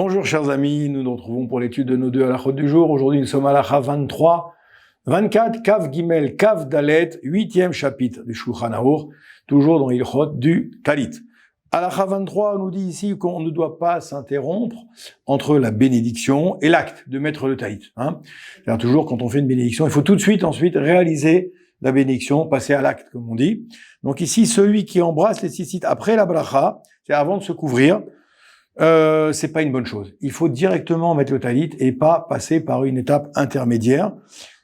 Bonjour chers amis, nous nous retrouvons pour l'étude de nos deux halachot du jour. Aujourd'hui nous sommes à halakha 23, 24, Kav Gimel, Kav Dalet, 8e chapitre du Shulchan Aruch, toujours dans Ilchot du Talit. Halakha 23 nous dit ici qu'on ne doit pas s'interrompre entre la bénédiction et l'acte de mettre le Talit. C'est-à-dire toujours quand on fait une bénédiction, il faut tout de suite ensuite réaliser la bénédiction, passer à l'acte comme on dit. Donc ici, celui qui embrasse les tzitzit après la bracha, c'est avant de se couvrir, c'est pas une bonne chose. Il faut directement mettre le talit et pas passer par une étape intermédiaire.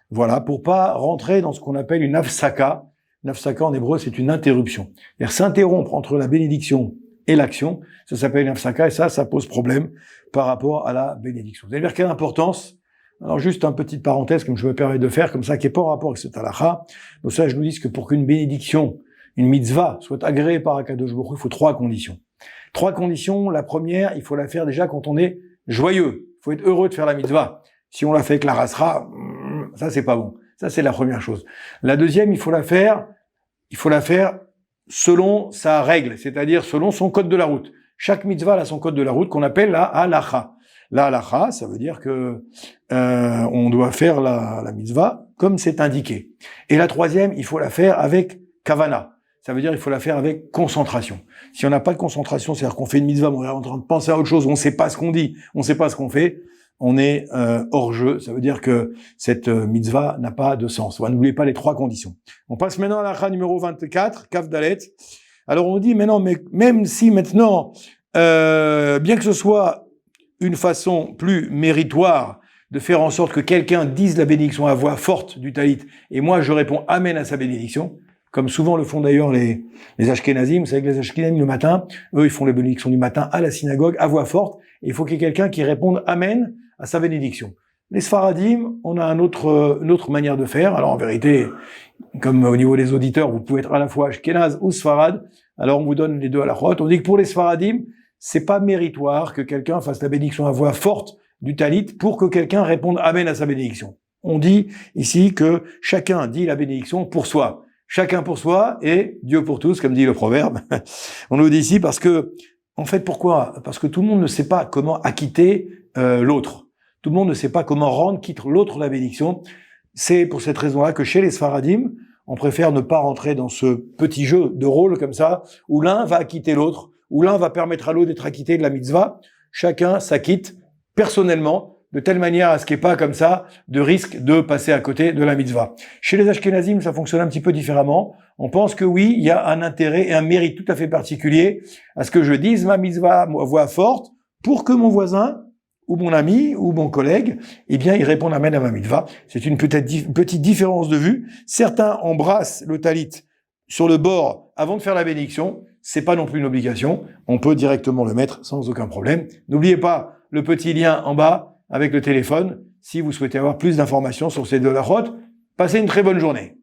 Voilà, pour pas rentrer dans ce qu'on appelle une hafsaka. Une hafsaka en hébreu, c'est une interruption. C'est-à-dire s'interrompre entre la bénédiction et l'action, ça s'appelle une hafsaka et ça pose problème par rapport à la bénédiction. Vous allez voir quelle importance. Alors juste une petite parenthèse, comme je me permets de faire, comme ça, qui est pas en rapport avec cette halakha. Donc ça, je nous dis que pour qu'une bénédiction, une mitzvah, soit agréée par Akadosh Baruch Hu, il faut 3 conditions. 3 conditions. La première, il faut la faire déjà quand on est joyeux. Il faut être heureux de faire la mitzvah. Si on la fait avec la rasra, ça c'est pas bon. Ça c'est la première chose. La deuxième, il faut la faire selon sa règle, c'est-à-dire selon son code de la route. Chaque mitzvah a son code de la route qu'on appelle la halakha. La halakha, ça veut dire que on doit faire la mitzvah comme c'est indiqué. Et la troisième, il faut la faire avec kavana. Ça veut dire qu'il faut la faire avec concentration. Si on n'a pas de concentration, c'est-à-dire qu'on fait une mitzvah, on est en train de penser à autre chose, on ne sait pas ce qu'on dit, on ne sait pas ce qu'on fait, on est hors jeu. Ça veut dire que cette mitzvah n'a pas de sens. Voilà, n'oubliez pas les 3 conditions. On passe maintenant à l'halakha numéro 24, Kav Dalet. Alors on dit maintenant, mais même si maintenant, bien que ce soit une façon plus méritoire de faire en sorte que quelqu'un dise la bénédiction à voix forte du talit, et moi je réponds Amen à sa bénédiction, comme souvent le font d'ailleurs les Ashkenazim. Vous savez que les Ashkenazim le matin, eux ils font les bénédictions du matin à la synagogue, à voix forte, et il faut qu'il y ait quelqu'un qui réponde Amen à sa bénédiction. Les Sfaradim, on a une autre manière de faire. Alors en vérité, comme au niveau des auditeurs, vous pouvez être à la fois Ashkenaz ou Sfarad, alors on vous donne les deux à la halachot. On dit que pour les Sfaradim, c'est pas méritoire que quelqu'un fasse la bénédiction à voix forte du talit pour que quelqu'un réponde Amen à sa bénédiction. On dit ici que chacun dit la bénédiction pour soi. Chacun pour soi et Dieu pour tous, comme dit le proverbe. On nous dit ici parce que, en fait, pourquoi ? Parce que tout le monde ne sait pas comment acquitter l'autre. Tout le monde ne sait pas comment rendre quitte l'autre la bénédiction. C'est pour cette raison-là que chez les Sfaradim, on préfère ne pas rentrer dans ce petit jeu de rôle comme ça, où l'un va acquitter l'autre, où l'un va permettre à l'autre d'être acquitté de la mitzvah. Chacun s'acquitte personnellement, de telle manière à ce qu'il n'y ait pas comme ça de risque de passer à côté de la mitzvah. Chez les Ashkenazim, ça fonctionne un petit peu différemment. On pense que oui, il y a un intérêt et un mérite tout à fait particulier à ce que je dise ma mitzvah à voix forte pour que mon voisin ou mon ami ou mon collègue, eh bien, il réponde Amen à ma mitzvah. C'est une petite différence de vue. Certains embrassent le talit sur le bord avant de faire la bénédiction. C'est pas non plus une obligation. On peut directement le mettre sans aucun problème. N'oubliez pas le petit lien en bas avec le téléphone, si vous souhaitez avoir plus d'informations sur ces deux halachot. Passez une très bonne journée.